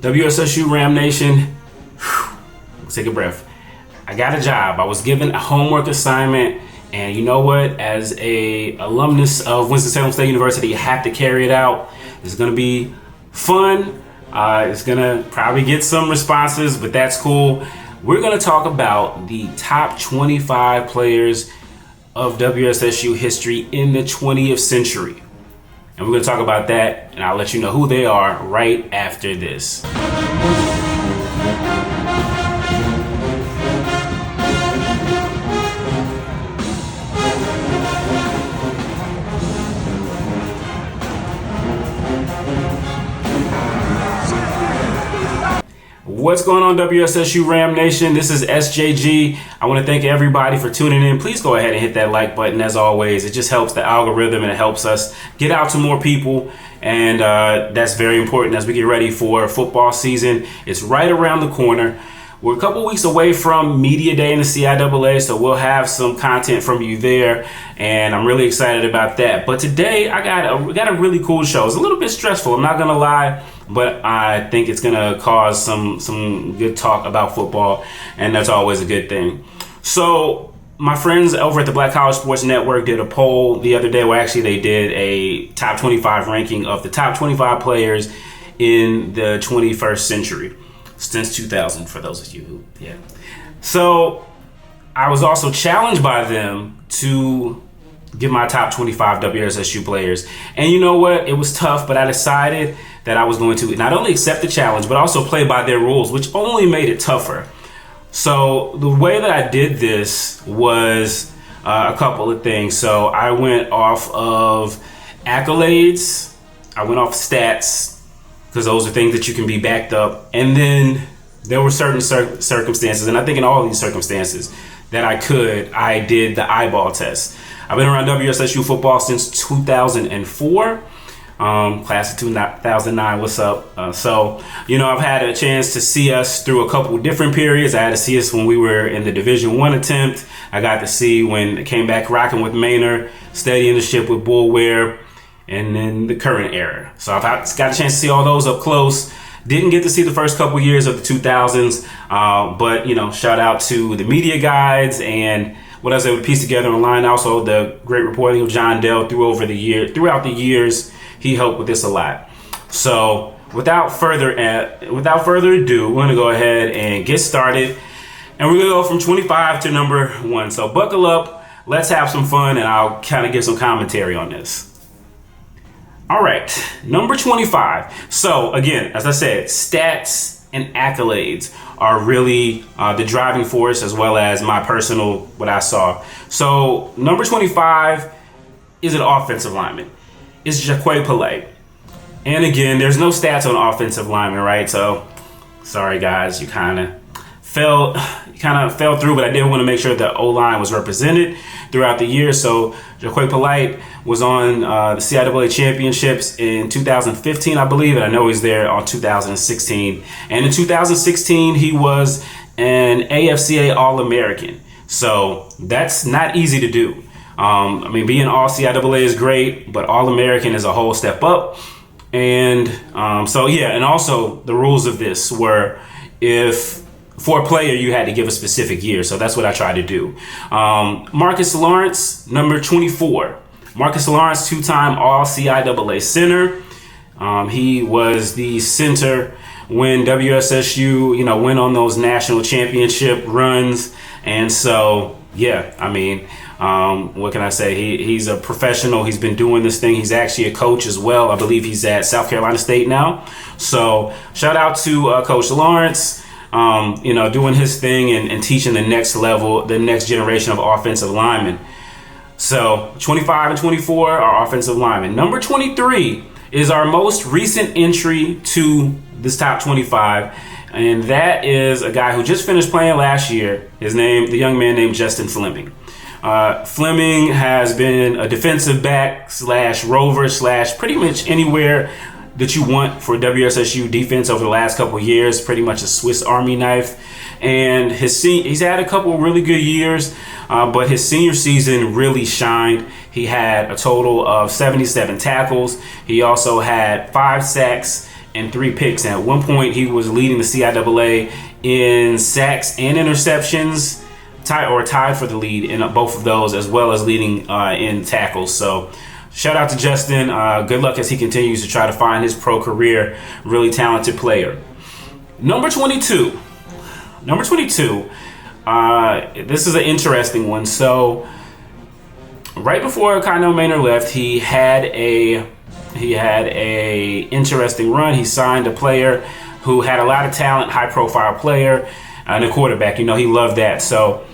WSSU Ram Nation, let's take a breath. I got a job. I was given a homework assignment, and you know what? As a alumnus of Winston-Salem State University, you have to carry it out. It's going to be fun. It's going to probably get some responses, but that's cool. We're going to talk about the top 25 players of WSSU history in the 20th century. And we're going to talk about that, and I'll let you know who they are right after this. What's going on, WSSU Ram Nation? This is SJG. I want to thank everybody for tuning in. Please go ahead and hit that like button. As always, it just helps the algorithm and it helps us get out to more people. And that's very important as we get ready for football season. It's right around the corner. We're a couple weeks away from Media Day in the CIAA, so we'll have some content from you there, and I'm really excited about that. But today, I got a really cool show. It's a little bit stressful, I'm not gonna lie, but I think it's gonna cause some good talk about football, and that's always a good thing. So my friends over at the Black College Sports Network did a poll the other day. Well, actually, they did a top 25 ranking of the top 25 players in the 21st century. Since 2000, for those of you who, yeah. So I was also challenged by them to give my top 25 WSSU players. And you know what? It was tough, but I decided that I was going to not only accept the challenge, but also play by their rules, which only made it tougher. So the way that I did this was a couple of things. So I went off of accolades, I went off stats, because those are things that you can be backed up. And then there were certain circumstances, and I think in all of these circumstances that I did the eyeball test. I've been around WSSU football since 2004, class of 2009, what's up? So, you know, I've had a chance to see us through a couple different periods. I had to see us when we were in the Division I attempt. I got to see when it came back rocking with Maynard, steadying the ship with Bull Ware, and then the current era. So I've got a chance to see all those up close. Didn't get to see the first couple years of the 2000s, but you know, shout out to the media guides and what I was able to piece together online. Also, the great reporting of John Dell throughout the years. He helped with this a lot. So without further ado, we're gonna go ahead and get started, and we're gonna go from 25 to number 1. So buckle up, let's have some fun, and I'll kind of give some commentary on this. All right, number 25. So again, as I said, stats and accolades are really the driving force, as well as my personal, what I saw. So number 25 is an offensive lineman. It's Jaquay Polite. And again, there's no stats on offensive linemen, right? So sorry guys, you kind of fell through, but I did want to make sure the O-line was represented throughout the year. So Jaquay Polite was on the CIAA championships in 2015, I believe, and I know he's there on 2016. And in 2016, he was an AFCA All-American. So that's not easy to do. I mean, being all CIAA is great, but All-American is a whole step up. And so yeah, and also the rules of this were, if for a player, you had to give a specific year. So that's what I tried to do. Marcus Lawrence, number 24. Marcus Lawrence, two-time All-CIAA center. He was the center when WSSU, you know, went on those national championship runs. And so, yeah, I mean, what can I say? He's a professional. He's been doing this thing. He's actually a coach as well. I believe he's at South Carolina State now. So shout out to Coach Lawrence. You know, doing his thing and teaching the next level, the next generation of offensive linemen. So 25 and 24 are offensive linemen. Number 23 is our most recent entry to this top 25. And that is a guy who just finished playing last year. The young man named Justin Fleming. Fleming has been a defensive back / rover / pretty much anywhere that you want for WSSU defense over the last couple of years, pretty much a Swiss Army knife. And he's had a couple of really good years, but his senior season really shined. He had a total of 77 tackles. He also had 5 sacks and 3 picks. And at one point, he was leading the CIAA in sacks and interceptions, tied for the lead in both of those, as well as leading in tackles. So shout out to Justin. Good luck as he continues to try to find his pro career. Really talented player. Number 22. This is an interesting one. So right before Kyle Maynard left, he had a interesting run. He signed a player who had a lot of talent, high profile player, and a quarterback. He loved that. So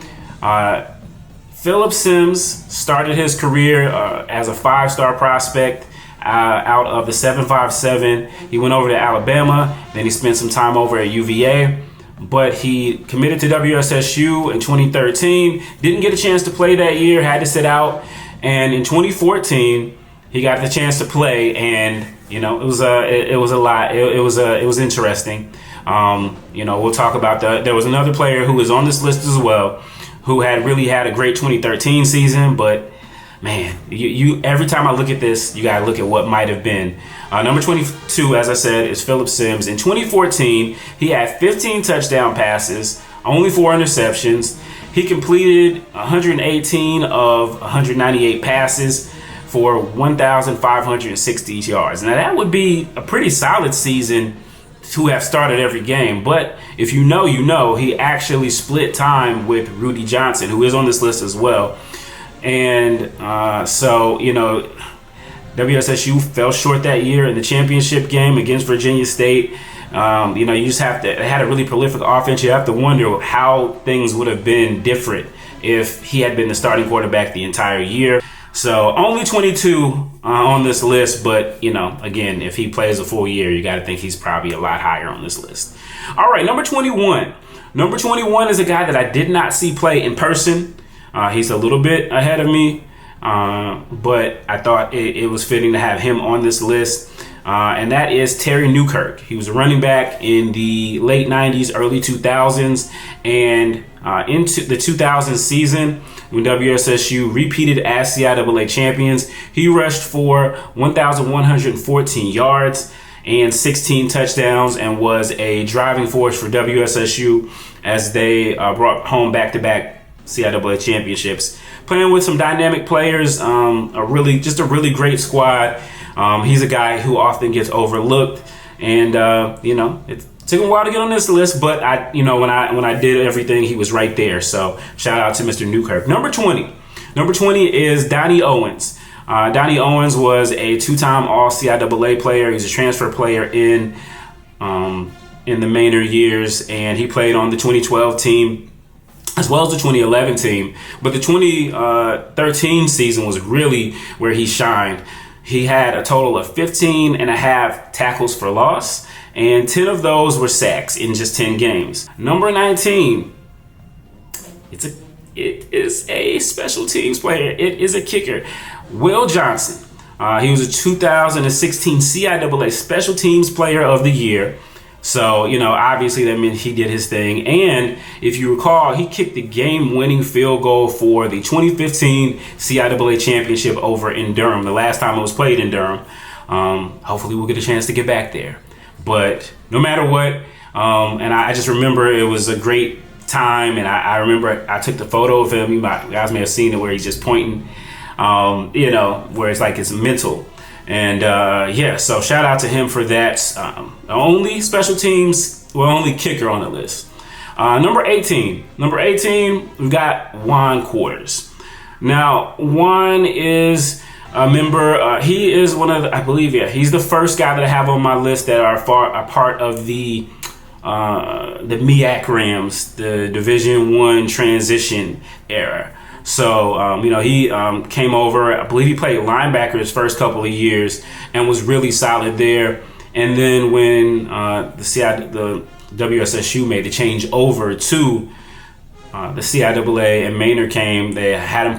Phillip Sims started his career as a 5-star prospect out of the 757. He went over to Alabama. Then he spent some time over at UVA. But he committed to WSSU in 2013. Didn't get a chance to play that year. Had to sit out. And in 2014, he got the chance to play, and it was a lot. It was interesting. We'll talk about that. There was another player who was on this list as well, who had a great 2013 season. But man, you every time I look at this, you gotta look at what might have been. Number 22, as I said, is Phillip Sims. In 2014, he had 15 touchdown passes, only 4 interceptions. He completed 118 of 198 passes for 1,560 yards. Now that would be a pretty solid season to have started every game. But if you know, he actually split time with Rudy Johnson, who is on this list as well. And WSSU fell short that year in the championship game against Virginia State. You just have to, they had a really prolific offense. You have to wonder how things would have been different if he had been the starting quarterback the entire year. So only 22 on this list, but again, if he plays a full year, you got to think he's probably a lot higher on this list. All right, number 21. Number 21 is a guy that I did not see play in person. He's a little bit ahead of me, but I thought it was fitting to have him on this list. And that is Terry Newkirk. He was a running back in the late 90s, early 2000s, and into the 2000 season when WSSU repeated as CIAA champions. He rushed for 1,114 yards and 16 touchdowns and was a driving force for WSSU as they brought home back-to-back CIAA championships. Playing with some dynamic players, a really great squad. He's a guy who often gets overlooked, and it took him a while to get on this list, but when I did everything, he was right there. So shout out to Mr. Newkirk. Number 20 is Donnie Owens. Donnie Owens was a 2-time All CIAA player. He's a transfer player in the Maynard years, and he played on the 2012 team as well as the 2011 team. But the 2013 season was really where he shined. He had a total of 15 and a half tackles for loss, and 10 of those were sacks in just 10 games. Number 19, it is a special teams player. It is a kicker. Will Johnson. He was a 2016 CIAA Special Teams Player of the Year. So, obviously that meant he did his thing. And if you recall, he kicked the game-winning field goal for the 2015 CIAA championship over in Durham, the last time it was played in Durham. Hopefully we'll get a chance to get back there. But no matter what, and I just remember it was a great time. And I remember I took the photo of him. You guys may have seen it where he's just pointing, where it's like it's mental. And so shout out to him for that. The only only kicker on the list. Number 18, we've got Juan Quarters. Now, Juan is a member. He is one of he's the first guy that I have on my list that are a part of the MEAC Rams, the Division I transition era. So, he came over. I believe he played linebacker his first couple of years and was really solid there. And then when the WSSU made the change over to the CIAA and Maynard came, they had him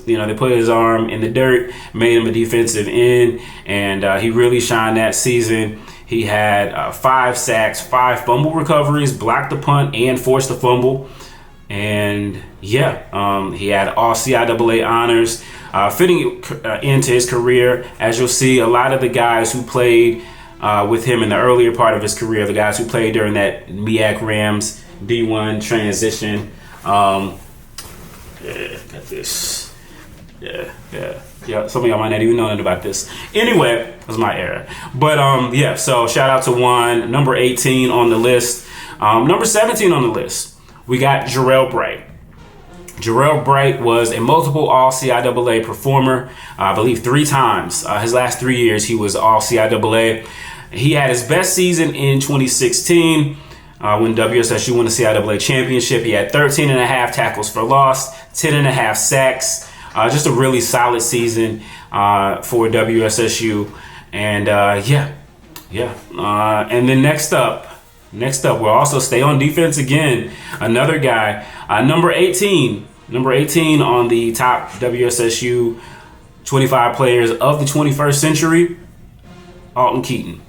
they put his arm in the dirt, made him a defensive end, and he really shined that season. He had 5 sacks, 5 fumble recoveries, blocked the punt, and forced the fumble. And he had all CIAA honors, fitting into his career. As you'll see, a lot of the guys who played with him in the earlier part of his career, the guys who played during that MEAC Rams D1 transition. Yeah, got this. Yeah. Some of y'all might not even know nothing about this. Anyway, it was my error. But yeah, so shout out to Juan. Number 18 on the list. Number 17 on the list, we got Jarrell Bright. Jarrell Bright was a multiple All-CIAA performer, I believe 3 times. His last 3 years, he was All-CIAA. He had his best season in 2016 when WSSU won the CIAA championship. He had 13 and a half tackles for loss, 10 and a half sacks. Just a really solid season for WSSU. And and then next up, we'll also stay on defense again. Another guy, number 18 on the top WSSU 25 players of the 21st century, Alton Keaton.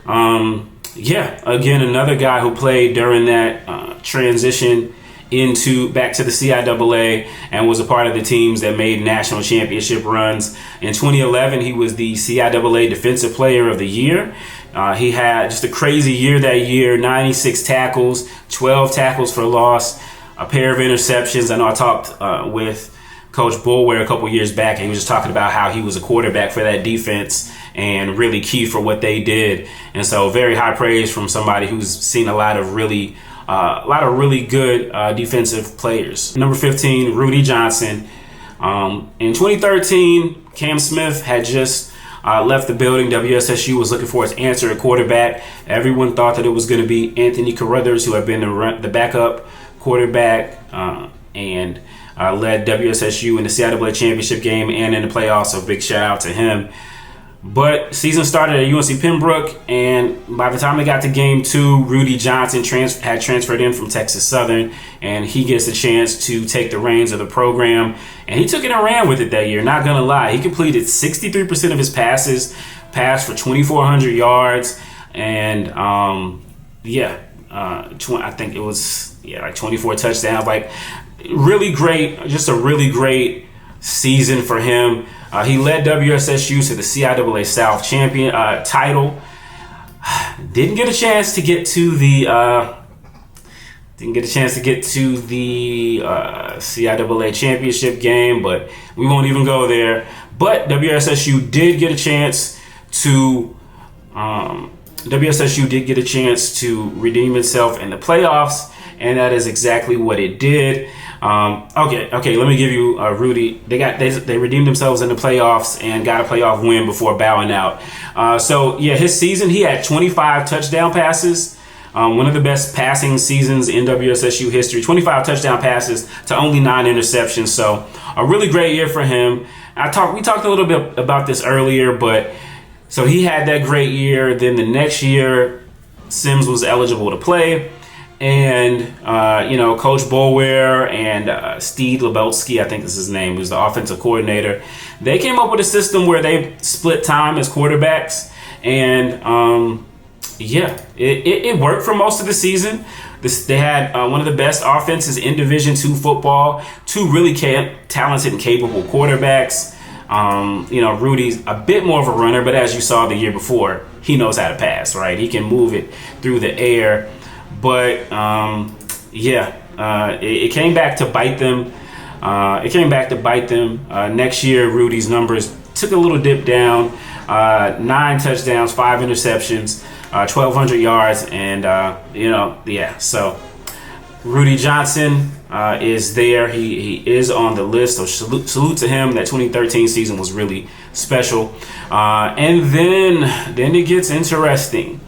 Again, another guy who played during that transition back to the CIAA and was a part of the teams that made national championship runs. In 2011, he was the CIAA Defensive Player of the Year. He had just a crazy year that year, 96 tackles, 12 tackles for loss, a pair of interceptions. I know I talked with Coach Boulware a couple years back, and he was just talking about how he was a quarterback for that defense and really key for what they did. And so very high praise from somebody who's seen a lot of really good defensive players. Number 15, Rudy Johnson. In 2013, Cam Smith had just left the building. WSSU was looking for his answer at quarterback. Everyone thought that it was going to be Anthony Carruthers, who had been the backup quarterback and led WSSU in the CIAA championship game and in the playoffs. So big shout out to him. But season started at UNC Pembroke, and by the time they got to game 2, Rudy Johnson had transferred in from Texas Southern, and he gets a chance to take the reins of the program. And he took it and ran with it that year, not gonna lie. He completed 63% of his passes, passed for 2,400 yards, and I think it was like 24 touchdowns. Like really great, just a really great season for him. He led WSSU to the CIAA South champion title. Didn't get a chance to get to the CIAA championship game, but we won't even go there. But WSSU did get a chance to redeem itself in the playoffs, and that is exactly what it did. Okay. Let me give you Rudy. They redeemed themselves in the playoffs and got a playoff win before bowing out. His season, he had 25 touchdown passes. One of the best passing seasons in WSSU history. 25 touchdown passes to only 9 interceptions. So a really great year for him. We talked a little bit about this earlier, but so he had that great year. Then the next year, Sims was eligible to play. And, Coach Boulware and Steve Lebelski, I think is his name, who's the offensive coordinator, they came up with a system where they split time as quarterbacks. And, it worked for most of the season. They had one of the best offenses in Division II football, 2 really talented and capable quarterbacks. Rudy's a bit more of a runner, but as you saw the year before, he knows how to pass, right? He can move it through the air. But it came back to bite them. Next year, Rudy's numbers took a little dip down. 9 touchdowns, 5 interceptions, 1,200 yards, and So Rudy Johnson is there. He is on the list. So salute to him. That 2013 season was really special. And then it gets interesting.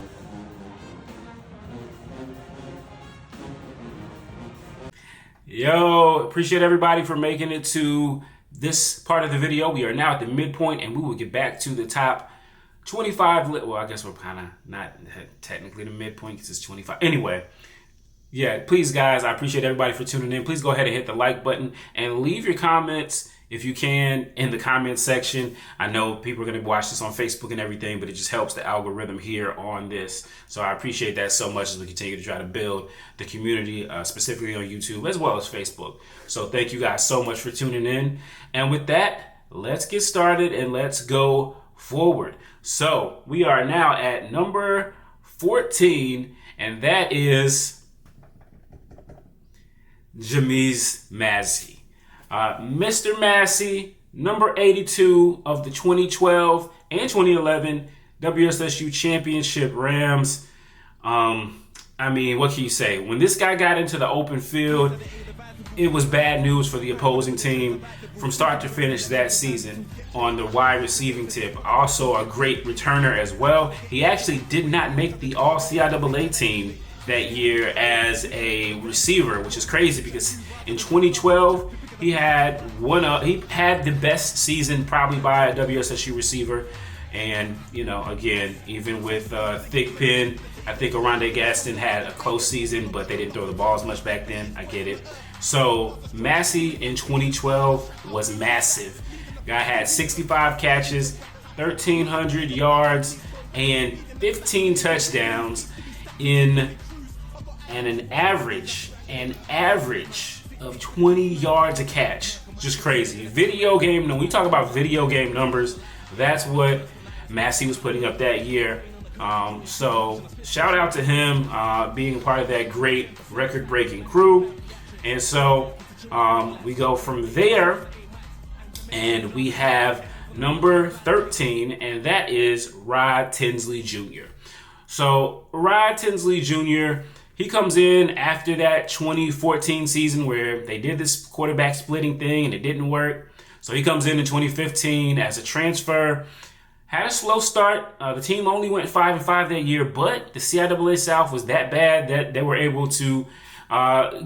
Yo, appreciate everybody for making it to this part of the video. We are now at the midpoint, and we will get back to the top 25. Well, I guess we're kind of not technically the midpoint because it's 25. Anyway, please, guys, I appreciate everybody for tuning in. Please go ahead and hit the like button and leave your comments if you can in the comment section. I know people are going to watch this on Facebook and everything, but it just helps the algorithm here on this. So I appreciate that so much as we continue to try to build the community, specifically on YouTube as well as Facebook. So thank you guys so much for tuning in. And with that, let's get started and let's go forward. So we are now at number 14, and that is Jameis Massey. Mr. Massey, number 82 of the 2012 and 2011 WSSU Championship Rams. I mean, what can you say? When this guy got into the open field, it was bad news for the opposing team from start to finish that season on the wide receiving tip. Also a great returner as well. He actually did not make the All-CIAA team that year as a receiver, which is crazy because in 2012 he had the best season probably by a WSSU receiver. And, you know, again, even with thick pen, I think Oronde Gaston had a close season, but they didn't throw the ball as much back then. I get it. So Massey in 2012 was massive. Guy had 65 catches, 1,300 yards, and 15 touchdowns in an average of 20 yards a catch. Just crazy. When we talk about video game numbers, that's what Massey was putting up that year. So shout out to him being part of that great record-breaking crew. And so we go from there, and we have number 13, and that is Rod Tinsley Jr. So Rod Tinsley Jr., he comes in after that 2014 season where they did this quarterback splitting thing and it didn't work. So he comes in 2015 as a transfer. Had a slow start. The team only went 5-5 that year, but the CIAA South was that bad that they were able to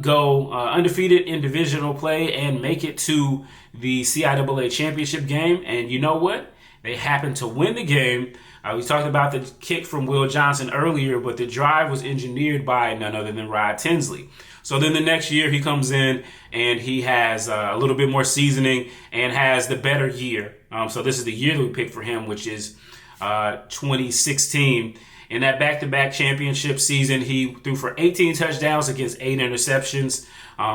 go undefeated in divisional play and make it to the CIAA championship game. And you know what? They happened to win the game. We talked about the kick from Will Johnson earlier, but the drive was engineered by none other than Rod Tinsley. So then the next year he comes in and he has a little bit more seasoning and has the better year. So this is the year that we picked for him, which is 2016. In that back-to-back championship season, he threw for 18 touchdowns against 8 interceptions.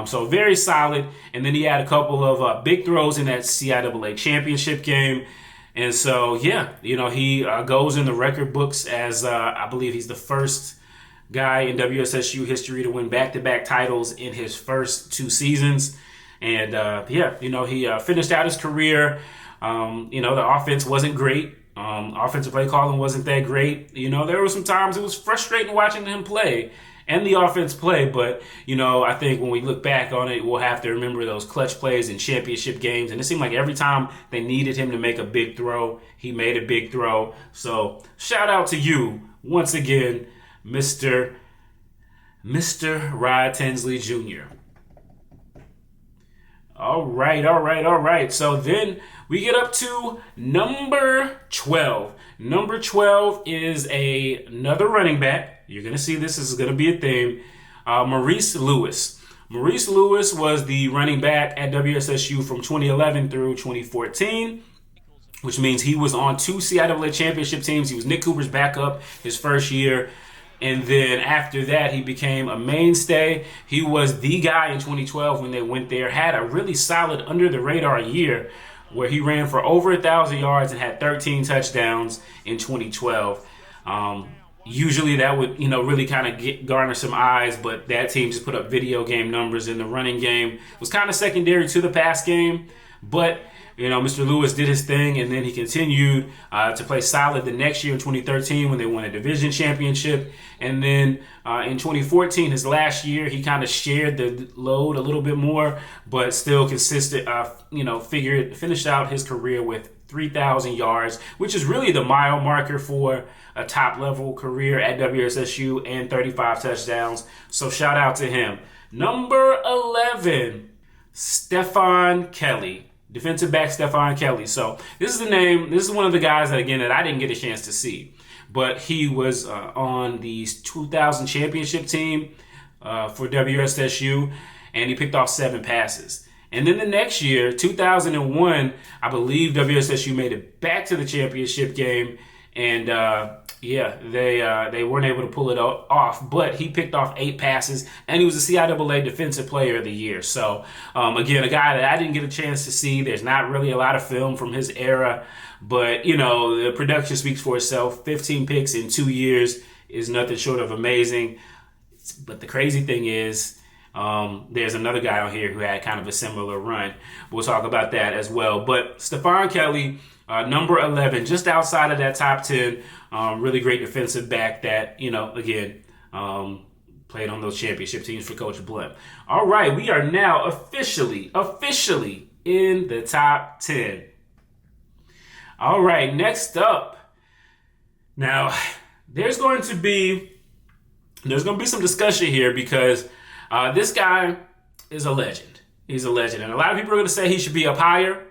So very solid. And then he had a couple of big throws in that CIAA championship game. And so, yeah, you know, he goes in the record books as I believe he's the first guy in WSSU history to win back-to-back titles in his first 2 seasons. And, yeah, you know, he finished out his career. You know, the offense wasn't great. Offensive play calling wasn't that great. You know, there were some times it was frustrating watching him play and the offense play. But, you know, I think when we look back on it, we'll have to remember those clutch plays in championship games. And it seemed like every time they needed him to make a big throw, he made a big throw. So shout out to you once again, Mr. Rod Tinsley Jr. All right. So then we get up to number 12. Number 12 is another running back. You're going to see this is going to be a theme. Maurice Lewis. Maurice Lewis was the running back at WSSU from 2011 through 2014, which means he was on 2 CIAA championship teams. He was Nick Cooper's backup his first year. And then after that, he became a mainstay. He was the guy in 2012 when they went there, had a really solid under-the-radar year where he ran for over 1,000 yards and had 13 touchdowns in 2012. Usually that would, you know, really kind of garner some eyes, but that team just put up video game numbers in the running game. It was kind of secondary to the pass game, but you know, Mr. Lewis did his thing, and then he continued to play solid the next year in 2013 when they won a division championship. And then in 2014, his last year, he kind of shared the load a little bit more, but still consistent, finished out his career with 3,000 yards, which is really the mile marker for a top-level career at WSSU, and 35 touchdowns. So shout out to him. Number 11, Stephon Kelly. Defensive back Stephon Kelly. So this is the name. This is one of the guys that I didn't get a chance to see. But he was on the 2000 championship team for WSSU, and he picked off 7 passes. And then the next year, 2001, I believe WSSU made it back to the championship game, and Yeah, they weren't able to pull it off, but he picked off 8 passes, and he was the CIAA Defensive Player of the Year. So, again, a guy that I didn't get a chance to see. There's not really a lot of film from his era, but, the production speaks for itself. 15 picks in 2 years is nothing short of amazing. But the crazy thing is, there's another guy on here who had kind of a similar run. We'll talk about that as well. But Stephon Kelly, number 11, just outside of that top 10, really great defensive back that, again, played on those championship teams for Coach Blunt. All right, we are now officially in the top 10. All right, next up. Now, there's going to be some discussion here because this guy is a legend. He's a legend. And a lot of people are going to say he should be up higher.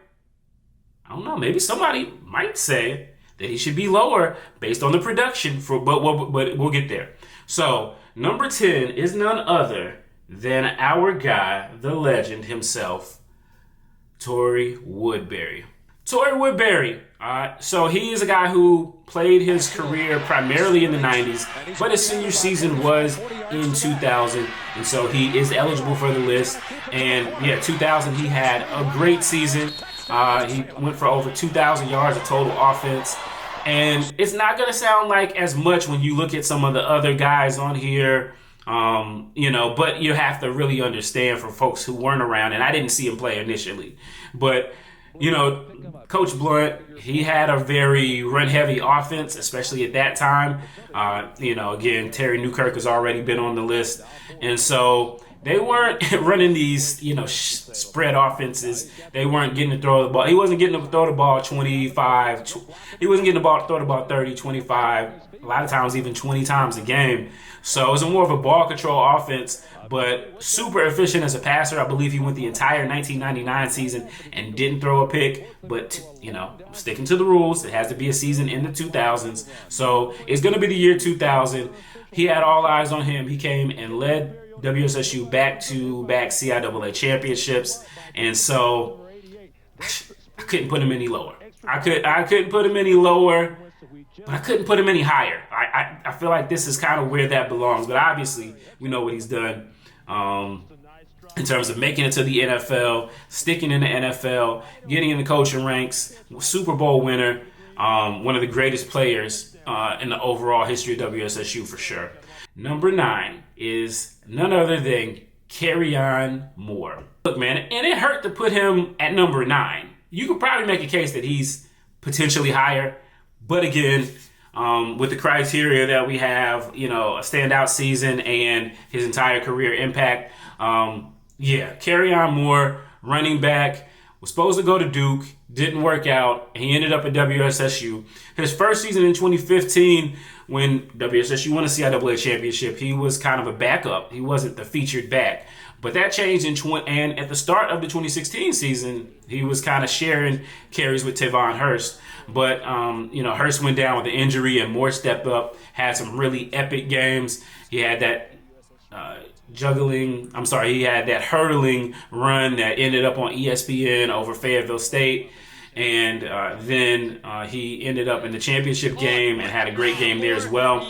I don't know. Maybe somebody might say that he should be lower based on the production. But we'll get there. So, number 10 is none other than our guy, the legend himself, Torrey Woodbury. Torrey Woodbury. So he is a guy who played his career primarily in the 90s, but his senior season was in 2000, and so he is eligible for the list. And 2000, he had a great season. He went for over 2,000 yards of total offense. And it's not going to sound like as much when you look at some of the other guys on here, but you have to really understand for folks who weren't around, and I didn't see him play initially. But, Coach Blunt, he had a very run-heavy offense, especially at that time. Again, Terry Newkirk has already been on the list. And so they weren't running these, spread offenses. They weren't getting to throw the ball. He wasn't getting to throw the ball 25. He wasn't getting to throw the ball 30, 25, a lot of times even 20 times a game. So it was more of a ball control offense, but super efficient as a passer. I believe he went the entire 1999 season and didn't throw a pick. But, sticking to the rules, it has to be a season in the 2000s. So it's going to be the year 2000. He had all eyes on him. He came and led WSSU back-to-back CIAA championships, and so I couldn't put him any lower. I couldn't put him any lower, but I couldn't put him any higher. I feel like this is kind of where that belongs, but obviously we know what he's done in terms of making it to the NFL, sticking in the NFL, getting in the coaching ranks, Super Bowl winner, one of the greatest players in the overall history of WSSU for sure. Number 9 is none other than Kerryon Moore. Look, man, and it hurt to put him at number 9. You could probably make a case that he's potentially higher, but again, with the criteria that we have, a standout season and his entire career impact, Kerryon Moore, running back, was supposed to go to Duke, didn't work out. He ended up at WSSU. His first season in 2015, when WSSU won a CIAA championship, he was kind of a backup. He wasn't the featured back. But that changed and at the start of the 2016 season, he was kind of sharing carries with Tavon Hurst. But, Hurst went down with an injury and Moore stepped up, had some really epic games. He had that he had that hurdling run that ended up on ESPN over Fayetteville State. And then he ended up in the championship game and had a great game there as well.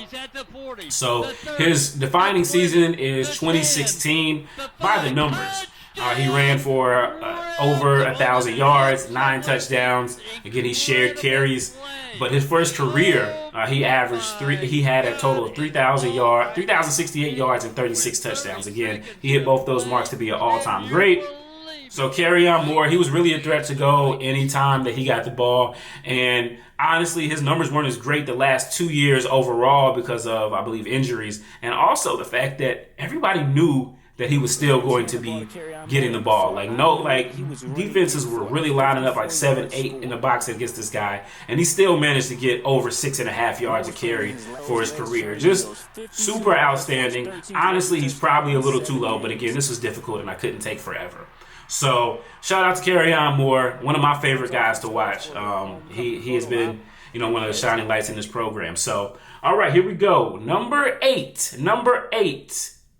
So his defining season is 2016 by the numbers. He ran for over 1,000 yards, 9 touchdowns. Again, he shared carries. But his first career, he had a total of 3,068 yards and 36 touchdowns. Again, he hit both those marks to be an all-time great. So Kerryon Moore, he was really a threat to go anytime that he got the ball. And honestly, his numbers weren't as great the last 2 years overall because of, I believe, injuries. And also the fact that everybody knew that he was still going to be getting the ball. Defenses were really lining up like 7, 8 in the box against this guy. And he still managed to get over 6.5 yards a carry for his career. Just super outstanding. Honestly, he's probably a little too low. But again, this was difficult and I couldn't take forever. So shout out to Kerryon Moore, one of my favorite guys to watch. He has been, one of the shining lights in this program. So, all right, here we go. Number eight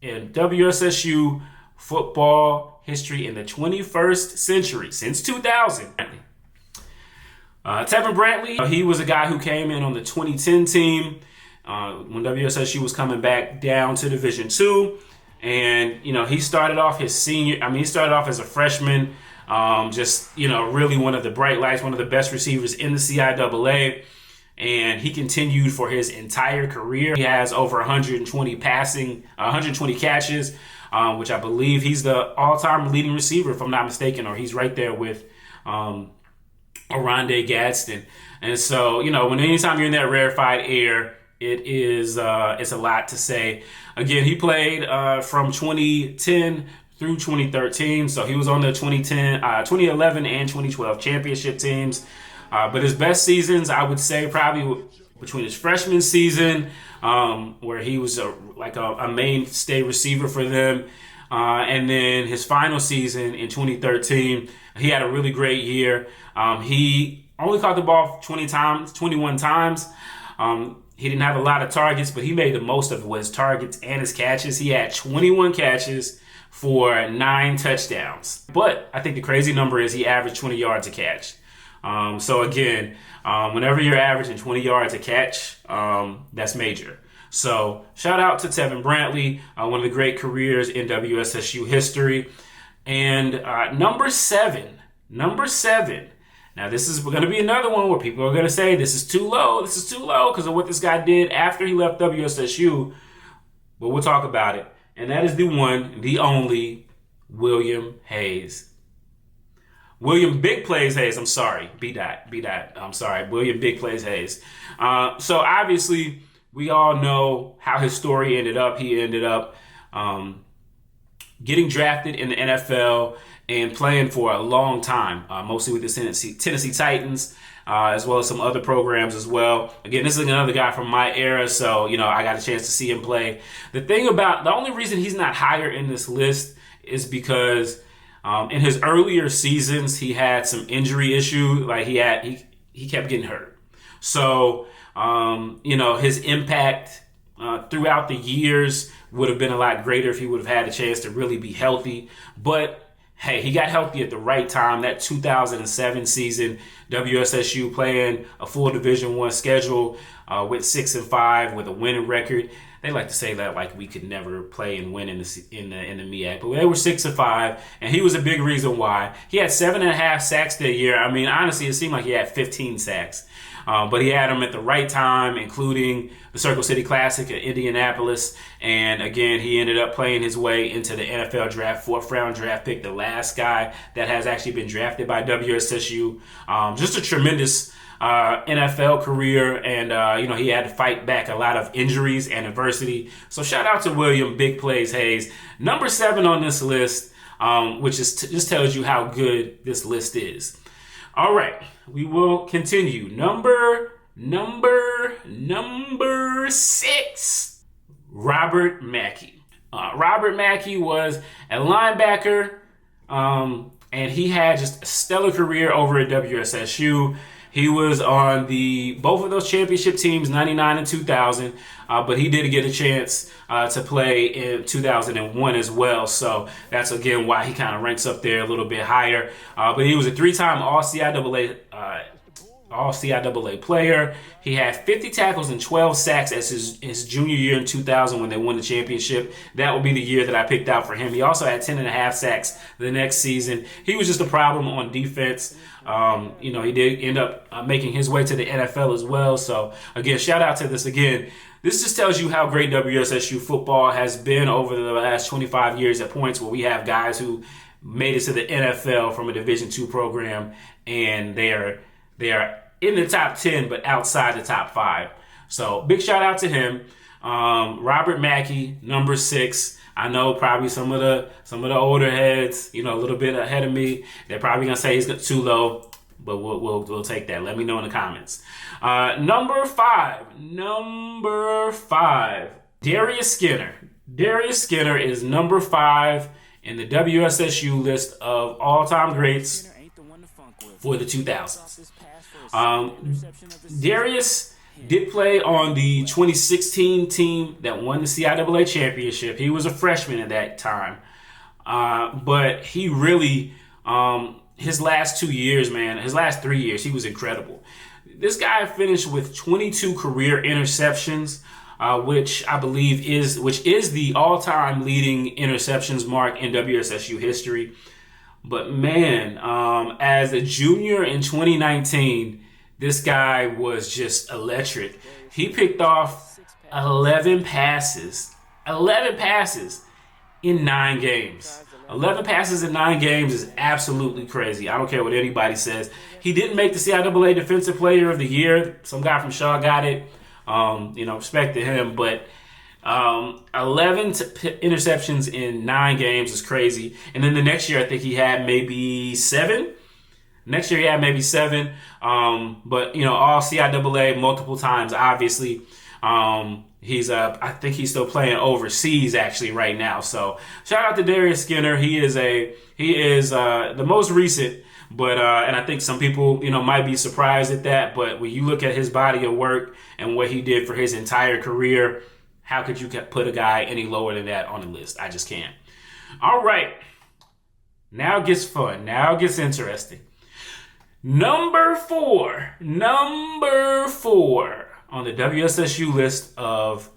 in WSSU football history in the 21st century, since 2000. Tevin Brantley, he was a guy who came in on the 2010 team. when WSSU was coming back down to Division II. And, he started off his he started off as a freshman, really one of the bright lights, one of the best receivers in the CIAA. And he continued for his entire career. He has over 120 catches, which I believe he's the all-time leading receiver, if I'm not mistaken, or he's right there with Oronde Gadsden. And so, anytime you're in that rarefied air, it's a lot to say. Again, he played from 2010 through 2013, so he was on the 2011 and 2012 championship teams. But his best seasons, I would say, probably between his freshman season, where he was a mainstay receiver for them, and then his final season in 2013, he had a really great year. He only caught the ball 21 times. He didn't have a lot of targets, but he made the most of his targets and his catches. He had 21 catches for 9 touchdowns. But I think the crazy number is he averaged 20 yards a catch. So again, whenever you're averaging 20 yards a catch, that's major. So shout out to Tevin Brantley, one of the great careers in WSSU history. And number seven. Now this is going to be another one where people are going to say this is too low because of what this guy did after he left WSSU. But we'll talk about it. And that is the one, the only, William Hayes. William Big Plays Hayes. I'm sorry. B-Dot. I'm sorry. William Big Plays Hayes. So obviously, we all know how his story ended up. He ended up getting drafted in the NFL and playing for a long time, mostly with the Tennessee Titans, as well as some other programs as well. Again, this is another guy from my era, so, I got a chance to see him play. The only reason he's not higher in this list is because in his earlier seasons, he had some injury issue. Like he kept getting hurt. So, his impact throughout the years would have been a lot greater if he would have had a chance to really be healthy. But hey, he got healthy at the right time. That 2007 season, WSSU playing a full Division I schedule with 6-5 with a winning record. They like to say that like we could never play and win in the MEAC, but they were 6-5, and he was a big reason why. He had 7.5 sacks that year. I mean, honestly, it seemed like he had 15 sacks, but he had them at the right time, including the Circle City Classic at Indianapolis. And again, he ended up playing his way into the NFL draft, 4th-round draft pick, the last guy that has actually been drafted by WSSU. Just a tremendous NFL career, and he had to fight back a lot of injuries and adversity. So shout out to William Big Plays Hayes, number 7 on this list, which just tells you how good this list is. All right, we will continue. Number 6, Robert Mackey. Robert Mackey was a linebacker, and he had just a stellar career over at WSSU. He was on both of those championship teams, 99 and 2000, but he did get a chance to play in 2001 as well. So that's, again, why he kind of ranks up there a little bit higher. But he was a 3-time All-CIAA player. He had 50 tackles and 12 sacks as his junior year in 2000 when they won the championship. That would be the year that I picked out for him. He also had 10.5 sacks the next season. He was just a problem on defense. He did end up making his way to the NFL as well. So, again, shout out to this. Again, this just tells you how great WSSU football has been over the last 25 years at points where we have guys who made it to the NFL from a Division II program, and they are in the top 10, but outside the top 5. So big shout out to him. Robert Mackey, number 6. I know probably some of the older heads, a little bit ahead of me, they're probably gonna say he's too low, but we'll take that. Let me know in the comments. Number 5, Darius Skinner. Darius Skinner is number 5 in the WSSU list of all-time greats for the 2000s. Darius did play on the 2016 team that won the CIAA championship. He was a freshman at that time. But he really, his last 2 years, his last 3 years, he was incredible. This guy finished with 22 career interceptions, which I believe is the all-time leading interceptions mark in WSSU history. But man, as a junior in 2019, this guy was just electric. He picked off 11 passes in 9 games. 11 passes in 9 games is absolutely crazy. I don't care what anybody says. He didn't make the CIAA Defensive Player of the Year. Some guy from Shaw got it. Respect to him. But 11 interceptions in 9 games is crazy. And then the next year, I think he had maybe 7. But, all CIAA multiple times, obviously. I think he's still playing overseas actually right now. So shout out to Darius Skinner. He is the most recent, but and I think some people might be surprised at that. But when you look at his body of work and what he did for his entire career, how could you put a guy any lower than that on the list? I just can't. All right, now it gets fun. Now it gets interesting. Number four on the WSSU list of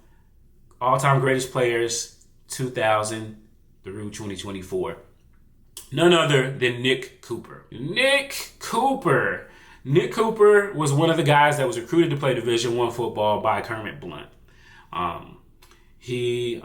all-time greatest players 2000 through 2024. None other than Nick Cooper. Nick Cooper was one of the guys that was recruited to play Division I football by Kermit Blunt. I think he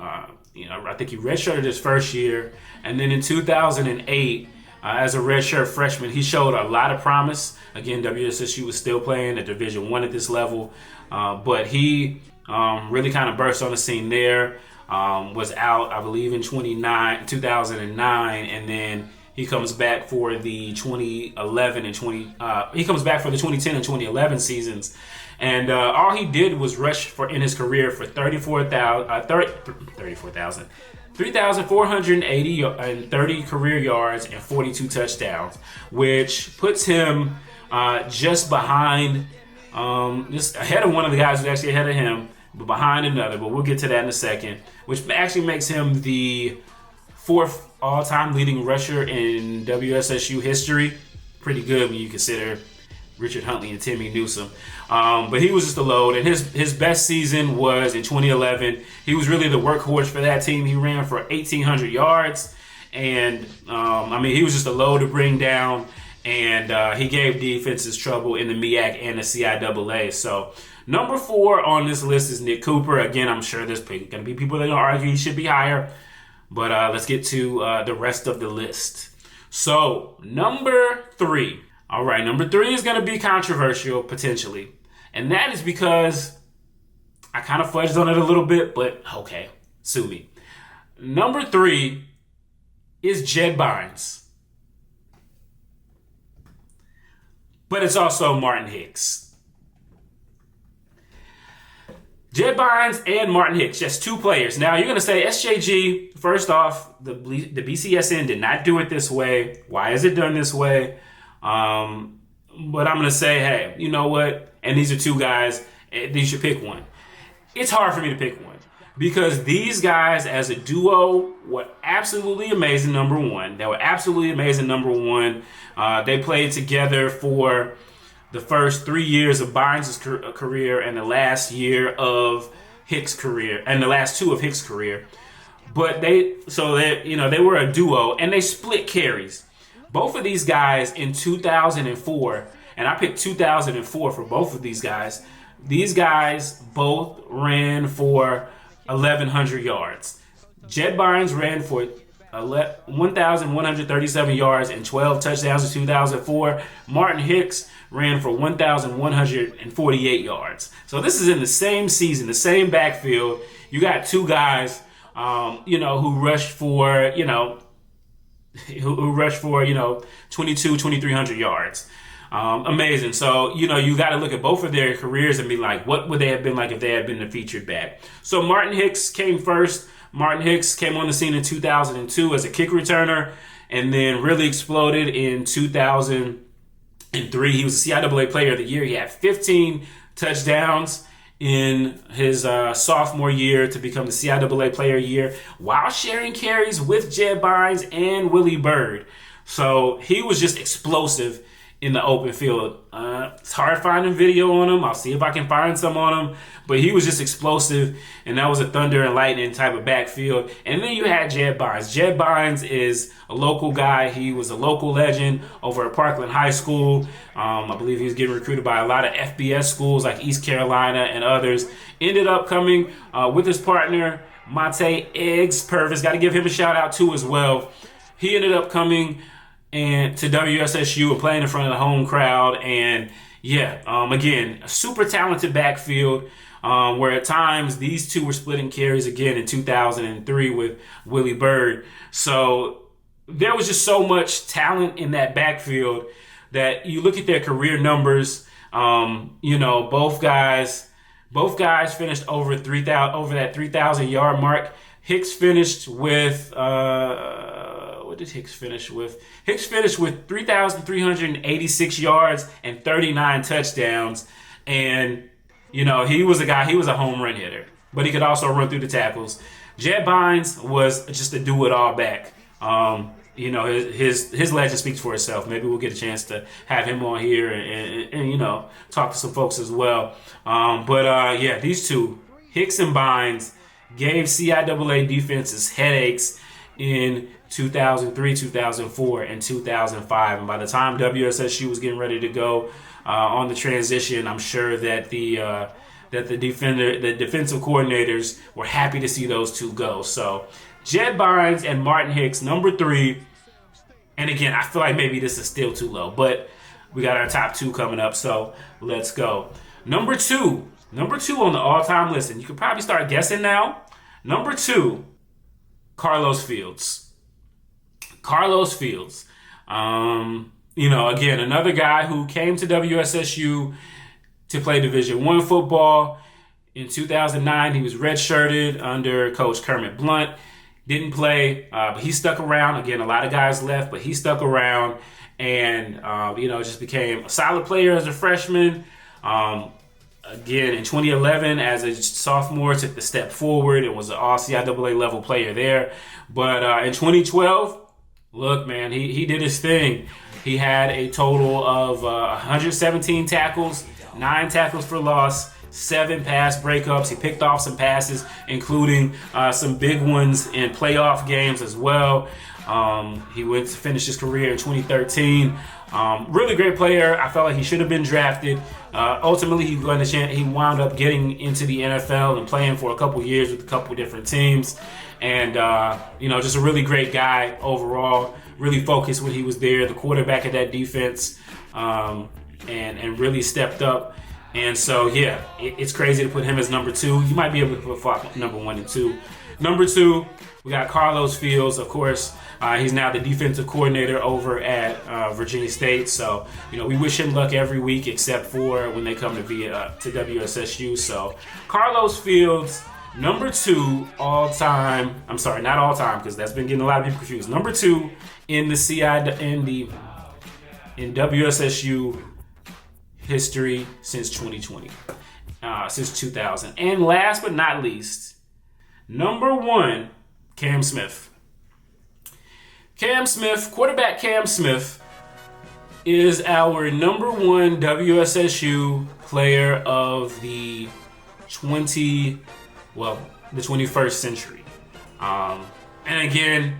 redshirted his first year, and then in 2008, as a redshirt freshman, he showed a lot of promise. Again, WSSU was still playing at Division I at this level, but he really kind of burst on the scene there. Was out, I believe, in 2009, and then he comes back for the 2010 and 2011 seasons, and all he did was rush in his career for 3,430 career yards and 42 touchdowns, which puts him just behind, just ahead of one of the guys who's actually ahead of him, but behind another. But we'll get to that in a second, which actually makes him the 4th all-time leading rusher in WSSU history. Pretty good when you consider Richard Huntley and Timmy Newsome. But he was just a load, and his best season was in 2011. He was really the workhorse for that team. He ran for 1,800 yards, and he was just a load to bring down, and he gave defenses trouble in the MEAC and the CIAA. So number 4 on this list is Nick Cooper. Again, I'm sure there's going to be people that are going to argue he should be higher, but let's get to the rest of the list. So number 3. All right, number 3 is going to be controversial, potentially. And that is because I kind of fudged on it a little bit, but okay, sue me. Number 3 is Jed Bynes. But it's also Martin Hicks. Jed Bynes and Martin Hicks, just 2 players. Now, you're going to say, SJG, first off, the BCSN did not do it this way. Why is it done this way? But I'm going to say, hey, you know what? And these are 2 guys. You should pick one. It's hard for me to pick one because these guys as a duo were absolutely amazing, number 1. They were absolutely amazing, number 1. They played together for the first 3 years of Bynes' career and the last year of Hicks' career and the last 2 of Hicks' career. But they were a duo and they split carries. Both of these guys in 2004, and I picked 2004 for both of these guys. These guys both ran for 1,100 yards. Jed Bynes ran for 1,137 yards and 12 touchdowns in 2004. Martin Hicks ran for 1,148 yards. So this is in the same season, the same backfield. You got 2 guys, who rushed for, 2,300 yards. Amazing. So, you got to look at both of their careers and be like, what would they have been like if they had been the featured back? So Martin Hicks came first. Martin Hicks came on the scene in 2002 as a kick returner and then really exploded in 2003. He was the CIAA Player of the Year. He had 15 touchdowns in his sophomore year to become the CIAA Player of the Year while sharing carries with Jed Bynes and Willie Bird. So he was just explosive in the open field. It's hard finding video on him. I'll see if I can find some on him. But he was just explosive, and that was a thunder and lightning type of backfield. And then you had Jed Bynes. Jed Bynes is a local guy. He was a local legend over at Parkland High School. I believe he was getting recruited by a lot of FBS schools like East Carolina and others. Ended up coming with his partner, Monte Eggs Purvis. Got to give him a shout out too as well. He ended up coming and to WSSU and playing in front of the home crowd. And again, a super talented backfield. Where at times these two were splitting carries again in 2003 with Willie Bird. So there was just so much talent in that backfield that you look at their career numbers. Both guys finished over that 3,000 yard mark. Hicks finished with what did Hicks finish with? Hicks finished with 3,386 yards and 39 touchdowns. And he was a home run hitter, but he could also run through the tackles. Jed Bynes was just a do-it-all back. His legend speaks for itself. Maybe we'll get a chance to have him on here and talk to some folks as well. These two, Hicks and Bynes, gave CIAA defenses headaches in 2003, 2004, and 2005. And by the time WSSU was getting ready to go on the transition, I'm sure that the defensive coordinators were happy to see those two go. So Jed Bynes and Martin Hicks, number 3. And again, I feel like maybe this is still too low, but we got our top 2 coming up, so let's go. Number two on the all-time list, and you can probably start guessing now. Number 2, Carlos Fields. Carlos Fields. Again, another guy who came to WSSU to play Division I football. In 2009, he was redshirted under Coach Kermit Blunt. Didn't play, but he stuck around. Again, a lot of guys left, but he stuck around and, just became a solid player as a freshman. Again, in 2011, as a sophomore, took the step forward and was an all-CIAA level player there. But in 2012, look, man, he did his thing. He had a total of 117 tackles, 9 tackles for loss, 7 pass breakups. He picked off some passes, including some big ones in playoff games as well. He went to finish his career in 2013. Really great player. I felt like he should have been drafted. Ultimately, he wound up getting into the NFL and playing for a couple years with a couple different teams. And, just a really great guy overall. Really focused when he was there, the quarterback of that defense, and really stepped up. And so, it's crazy to put him as number 2. You might be able to put Falk number 1 and 2. Number 2, we got Carlos Fields, of course. He's now the defensive coordinator over at Virginia State. So, we wish him luck every week except for when they come to WSSU. So, Carlos Fields, number 2 all time. I'm sorry, not all time, because that's been getting a lot of people confused. Number 2 in the in WSSU history since 2020, since 2000. And last but not least, number 1, Cam Smith. Quarterback Cam Smith is our number 1 WSSU player of the 21st century. And again,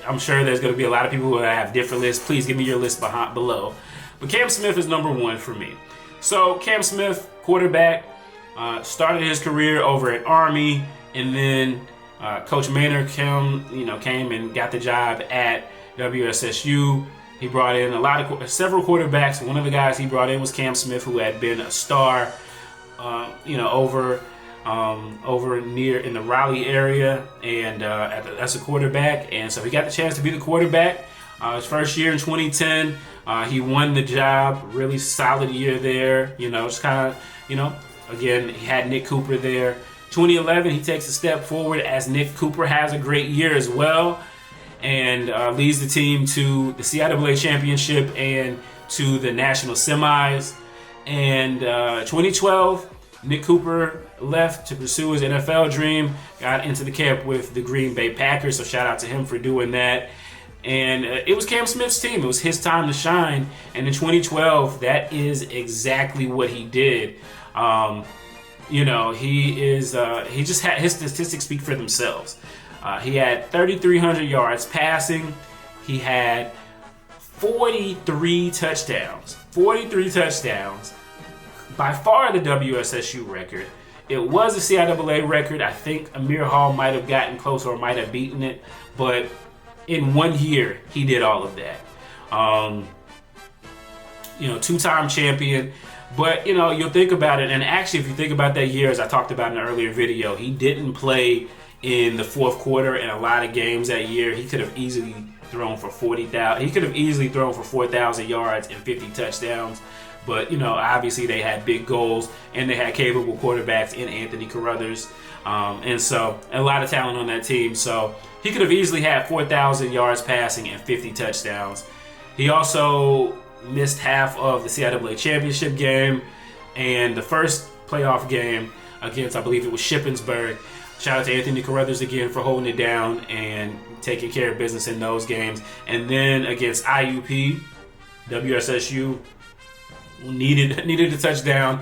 I'm sure there's going to be a lot of people who have different lists. Please give me your list below. But Cam Smith is number 1 for me. So Cam Smith, quarterback, started his career over at Army, and then Coach Maynard came and got the job at WSSU. He brought in several quarterbacks. One of the guys he brought in was Cam Smith, who had been a star, over near in the Raleigh area, and as a quarterback. And so he got the chance to be the quarterback. His first year in 2010, he won the job. Really solid year there. Just kind of, again, he had Nick Cooper there. 2011, he takes a step forward as Nick Cooper has a great year as well, and leads the team to the CIAA championship and to the national semis. And 2012, Nick Cooper left to pursue his NFL dream, got into the camp with the Green Bay Packers, so shout out to him for doing that. And it was Cam Smith's team. It was his time to shine. And in 2012, that is exactly what he did. He just had his statistics speak for themselves. He had 3,300 yards passing. He had 43 touchdowns. 43 touchdowns. By far the WSSU record. It was a CIAA record. I think Amir Hall might have gotten close or might have beaten it. But in 1 year, he did all of that. Two-time champion. But, you'll think about it. And actually, if you think about that year, as I talked about in an earlier video, he didn't play in the fourth quarter in a lot of games that year. He could have easily thrown for 40,000. He could have easily thrown for 4,000 yards and 50 touchdowns. But, obviously they had big goals and they had capable quarterbacks in Anthony Carruthers. And a lot of talent on that team. So he could have easily had 4,000 yards passing and 50 touchdowns. He also missed half of the CIAA championship game and the first playoff game against, I believe it was Shippensburg. Shout out to Anthony Carruthers again for holding it down and taking care of business in those games. And then against IUP, WSSU needed a touchdown.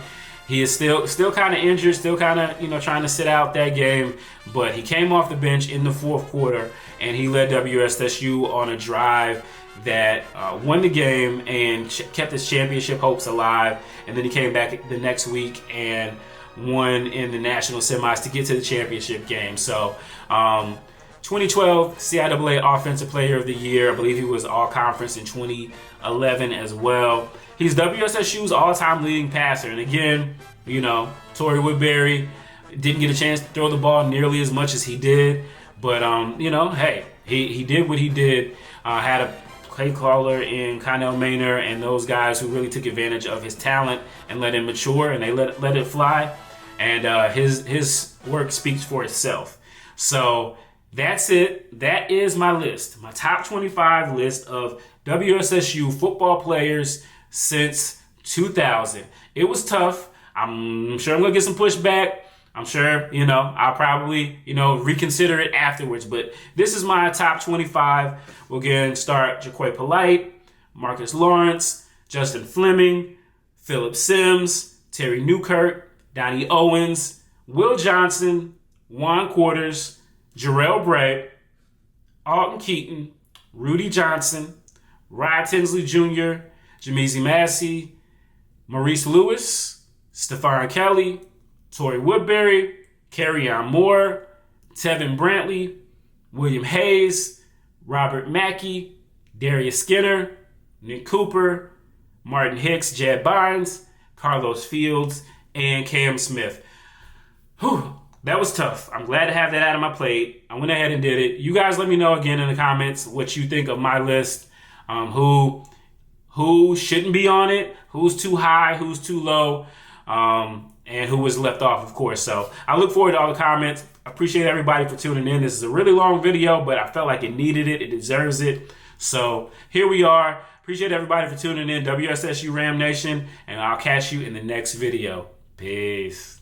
He is still kind of injured, still kind of trying to sit out that game, but he came off the bench in the fourth quarter and he led WSSU on a drive that won the game and kept his championship hopes alive. And then he came back the next week and won in the national semis to get to the championship game. So 2012 CIAA Offensive Player of the Year. I believe he was all conference in 2011 as well. He's WSSU's all-time leading passer. And again, Torrey Woodbury didn't get a chance to throw the ball nearly as much as he did. But, hey, he did what he did. Had a play caller in Connell Maynor and those guys who really took advantage of his talent and let him mature, and they let it fly. And his work speaks for itself. So that's it. That is my list. My top 25 list of WSSU football players since 2000. It was tough. I'm sure I'm going to get some pushback. I'm sure, I'll probably, reconsider it afterwards. But this is my top 25. We'll again start Jaquay Polite, Marcus Lawrence, Justin Fleming, Phillip Sims, Terry Newkirk, Donnie Owens, Will Johnson, Juan Quarters, Jarrell Bray, Alton Keaton, Rudy Johnson, Ryan Tinsley Jr., Jamezy Massey, Maurice Lewis, Stephon Kelly, Torrey Woodbury, Kerryon Moore, Tevin Brantley, William Hayes, Robert Mackey, Darius Skinner, Nick Cooper, Martin Hicks, Jed Bynes, Carlos Fields, and Cam Smith. Whew, that was tough. I'm glad to have that out of my plate. I went ahead and did it. You guys let me know again in the comments what you think of my list. Who shouldn't be on it, who's too high, who's too low, and who was left off, of course. So I look forward to all the comments. I appreciate everybody for tuning in. This is a really long video, but I felt like it needed it. It deserves it. So here we are. Appreciate everybody for tuning in. WSSU Ram Nation, and I'll catch you in the next video. Peace.